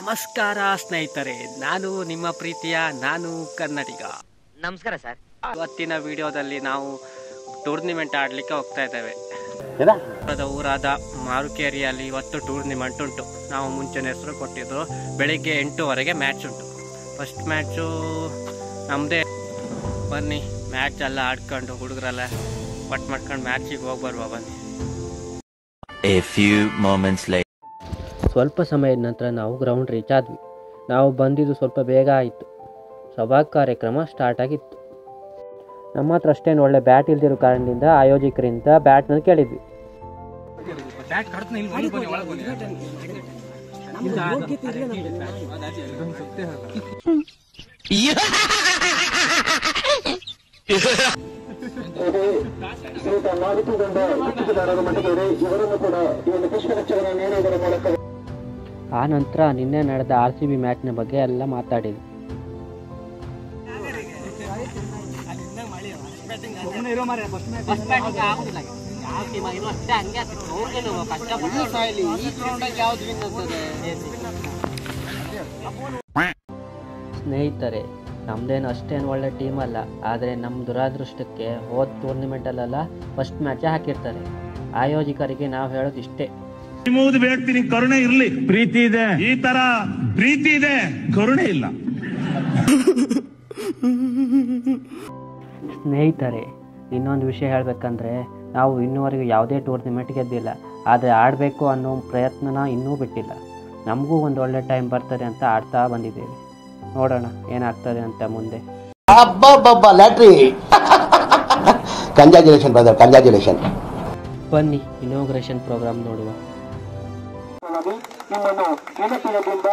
ನಮಸ್ಕಾರ ಸ್ನೇಹಿತರೆ, ನಾನು ನಿಮ್ಮ ಪ್ರೀತಿಯ ಕನ್ನಡಿಗ. ನಮಸ್ಕಾರ ಸರ್. ಇವತ್ತಿನ ವಿಡಿಯೋದಲ್ಲಿ ನಾವು ಟೂರ್ನಿಮೆಂಟ್ ಆಡಲಿಕ್ಕೆ ಹೋಗ್ತಾ ಇದ್ದೇವೆ. ಊರಾದ ಮಾರುಕೇರಿಯಲ್ಲಿ ಇವತ್ತು ಟೂರ್ನಿಮೆಂಟ್ ಉಂಟು. ನಾವು ಮುಂಚೆನೇ ಹೆಸರು ಕೊಟ್ಟಿದ್ದು. ಬೆಳಿಗ್ಗೆ 8:00ವರೆಗೆ ಮ್ಯಾಚ್ ಉಂಟು. ಫಸ್ಟ್ ಮ್ಯಾಚು ನಮ್ಮದೇ. ಬನ್ನಿ, ಮ್ಯಾಚ್ ಎಲ್ಲ ಆಡ್ಕೊಂಡು ಹುಡುಗರೆಲ್ಲ ಪಟ್ ಮಾಡ್ಕೊಂಡು ಮ್ಯಾಚಿಗೆ ಹೋಗಿ ಬರುವ ಬನ್ನಿ. ಸ್ವಲ್ಪ ಸಮಯದ ನಂತರ ನಾವು ಗ್ರೌಂಡ್ ರೀಚ್ ಆದ್ವಿ. ನಾವು ಬಂದಿದ್ದು ಸ್ವಲ್ಪ ಬೇಗ ಆಯಿತು. ಸಭಾ ಕಾರ್ಯಕ್ರಮ ಸ್ಟಾರ್ಟ್ ಆಗಿತ್ತು. ನಮ್ಮ ಹತ್ರ ಅಷ್ಟೇನು ಒಳ್ಳೆ ಬ್ಯಾಟ್ ಇಲ್ದಿರೋ ಕಾರಣದಿಂದ ಆಯೋಜಕರಿಂದ ಬ್ಯಾಟ್ನ ಕೇಳಿದ್ವಿ. ಆ ನಂತರ ನಿನ್ನೆ ನಡೆದ RCB ಮ್ಯಾಚ್ನ ಬಗ್ಗೆ ಎಲ್ಲ ಮಾತಾಡಿದ್ವಿ. ಸ್ನೇಹಿತರೆ, ನಮ್ದೇನು ಅಷ್ಟೇನು ಒಳ್ಳೆ ಟೀಮ್ ಅಲ್ಲ. ಆದರೆ ನಮ್ಮ ದುರಾದೃಷ್ಟಕ್ಕೆ ಹೋದ ಟೂರ್ನಿಮೆಂಟಲ್ಲೆಲ್ಲ ಫಸ್ಟ್ ಮ್ಯಾಚೇ ಹಾಕಿರ್ತಾರೆ. ಆಯೋಜಕರಿಗೆ ನಾವು ಹೇಳೋದು ಇಷ್ಟೇ, ನಿಮ್ಮದು ವ್ಯಕ್ತಿ ಕರುಣೆ ಇರಲಿ, ಪ್ರೀತಿ ಇದೆ. ಈ ತರ ಪ್ರೀತಿ ಇದೆ, ಕರುಣೆ ಇಲ್ಲ. ಸ್ನೇಹಿತರೆ, ಇನ್ನೊಂದು ವಿಷಯ ಹೇಳಬೇಕಂದ್ರೆ, ನಾವು ಇನ್ನೂವರೆಗೂ ಯಾವುದೇ ಟೂರ್ನಿಮೆಂಟ್ ಗೆದ್ದಿಲ್ಲ. ಆದರೆ ಆಡಬೇಕು ಅನ್ನೋ ಪ್ರಯತ್ನನ ಇನ್ನೂ ಬಿಟ್ಟಿಲ್ಲ. ನಮಗೂ ಒಂದು ಒಳ್ಳೆ ಟೈಮ್ ಬರ್ತದೆ ಅಂತ ಆಡ್ತಾ ಬಂದಿದ್ದೇವೆ. ನೋಡೋಣ ಏನಾಗ್ತದೆ ಅಂತ ಮುಂದೆ. ಲ್ಯಾಟ್ರಿ. Congratulation brother, congratulation. ಬನ್ನಿ ಇನಾಗ್ರೇಷನ್ ಪ್ರೋಗ್ರಾಮ್ ನೋಡುವ. ನಿಮ್ಮನ್ನು ನೆನಪಿನದಿಂದ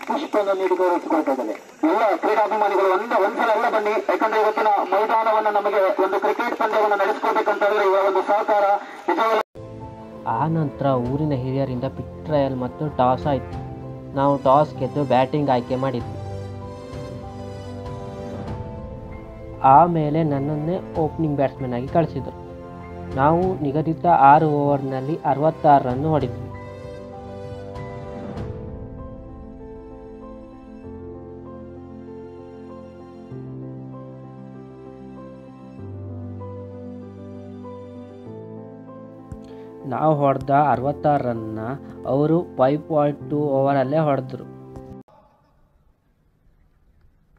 ಪುಷ್ಪವನ್ನು ನೀಡಿ ಗೌರವಿಸಿಕೊಳ್ತಿದ್ದೇನೆ. ಎಲ್ಲ ಕ್ರೀಡಾಭಿಮಾನಿಗಳು ಒಂದ್ಸಲ ಎಲ್ಲ ಬನ್ನಿ. ಯಾಕಂದ್ರೆ ಇವತ್ತಿನ ಮೈದಾನವನ್ನು ನಮಗೆ ಒಂದು ಕ್ರಿಕೆಟ್ ಪಂದ್ಯವನ್ನು ನಡೆಸ್ಕೊಳ್ಬೇಕಂತಂದ್ರೆ ಇವರ ಒಂದು ಸಹಕಾರ ನಿಜವಾಗಿ. ಆ ನಂತರ ಊರಿನ ಹಿರಿಯರಿಂದ ಪಿಚ್ ಟ್ರಯಲ್ ಮತ್ತು ಟಾಸ್ ಆಯಿತು. ನಾವು ಟಾಸ್ ಗೆದ್ದು ಬ್ಯಾಟಿಂಗ್ ಆಯ್ಕೆ ಮಾಡಿದ್ವಿ. ಆಮೇಲೆ ನನ್ನನ್ನೇ ಓಪನಿಂಗ್ ಬ್ಯಾಟ್ಸ್ಮನ್ ಆಗಿ ಕಳಿಸಿದರು. ನಾವು ನಿಗದಿತ 6 ಓವರ್ನಲ್ಲಿ 66 ರನ್ ಹೊಡೆದ್ವಿ. ನಾವು ಹೊಡೆದ 66 ರನ್ನ ಅವರು 5.2 ಓವರಲ್ಲೇ ಹೊಡೆದ್ರು.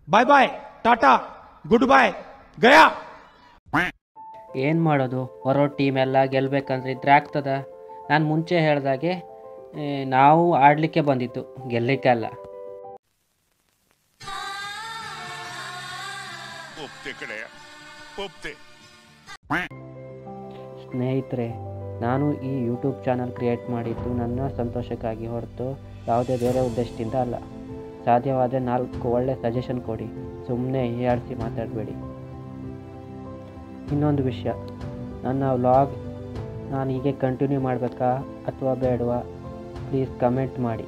ಬಾಯ್ ಬಾಯ್, ಟಾಟಾ, ಗುಡ್ ಬಾಯ್, ಗಯಾ. ಏನು ಮಾಡೋದು, ಹೊರೋ ಟೀಮ್ ಎಲ್ಲ ಗೆಲ್ಲಬೇಕಂದ್ರೆ ಇದ್ರೆ ಆಗ್ತದ. ನಾನು ಮುಂಚೆ ಹೇಳ್ದಾಗೆ ನಾವು ಆಡಲಿಕ್ಕೆ ಬಂದಿತ್ತು, ಗೆಲ್ಲಲಿಕ್ಕಲ್ಲ. ಸ್ನೇಹಿತರೆ, ನಾನು ಈ ಯೂಟ್ಯೂಬ್ ಚಾನಲ್ ಕ್ರಿಯೇಟ್ ಮಾಡಿದ್ದು ನನ್ನ ಸಂತೋಷಕ್ಕಾಗಿ ಹೊರತು ಯಾವುದೇ ಬೇರೆ ಉದ್ದೇಶದಿಂದ ಅಲ್ಲ. ಸಾಧ್ಯವಾದರೆ 4 ಒಳ್ಳೆ ಸಜೆಷನ್ ಕೊಡಿ, ಸುಮ್ಮನೆ ಹೀಯಾಡಿಸಿ ಮಾತಾಡಬೇಡಿ. ಇನ್ನೊಂದು ವಿಷಯ, ನನ್ನ ವ್ಲಾಗ್ ನಾನು ಹೀಗೆ ಕಂಟಿನ್ಯೂ ಮಾಡಬೇಕಾ ಅಥವಾ ಬೇಡವಾ, ಪ್ಲೀಸ್ ಕಮೆಂಟ್ ಮಾಡಿ.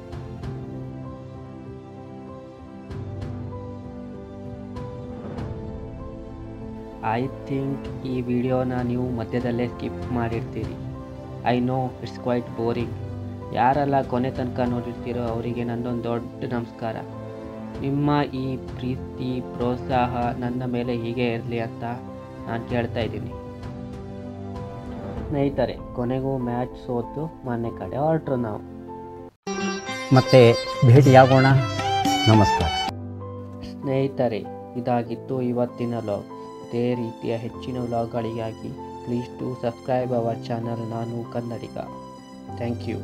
ಐ ಥಿಂಕ್ ಈ ವಿಡಿಯೋನ ನೀವು ಮಧ್ಯದಲ್ಲೇ ಸ್ಕಿಪ್ ಮಾಡಿರ್ತೀರಿ. I know it's quite boring. ಯಾರೆಲ್ಲ ಕೊನೆ ತನಕ ನೋಡಿರ್ತೀರೋ ಅವರಿಗೆ ನನ್ನೊಂದು ದೊಡ್ಡ ನಮಸ್ಕಾರ. ನಿಮ್ಮ ಈ ಪ್ರೀತಿ ಪ್ರೋತ್ಸಾಹ ನನ್ನ ಮೇಲೆ ಹೀಗೆ ಇರಲಿ ಅಂತ ನಾನು ಕೇಳ್ತಾ ಇದ್ದೀನಿ. ಸ್ನೇಹಿತರೆ, ಕೊನೆಗೂ ಮ್ಯಾಚ್ ಸೋತು ಮನೆ ಕಡೆ ಹೊರಟ್ರು. ನಾವು ಮತ್ತೆ ಭೇಟಿಯಾಗೋಣ. ನಮಸ್ಕಾರ ಸ್ನೇಹಿತರೆ, ಇದಾಗಿತ್ತು ಇವತ್ತಿನ ವ್ಲಾಗ್. ಇದೇ ರೀತಿಯ ಹೆಚ್ಚಿನ ವ್ಲಾಗ್ಗಳಿಗಾಗಿ please to subscribe our channel ನಾನು ಕನ್ನಡಿಗ. Thank you.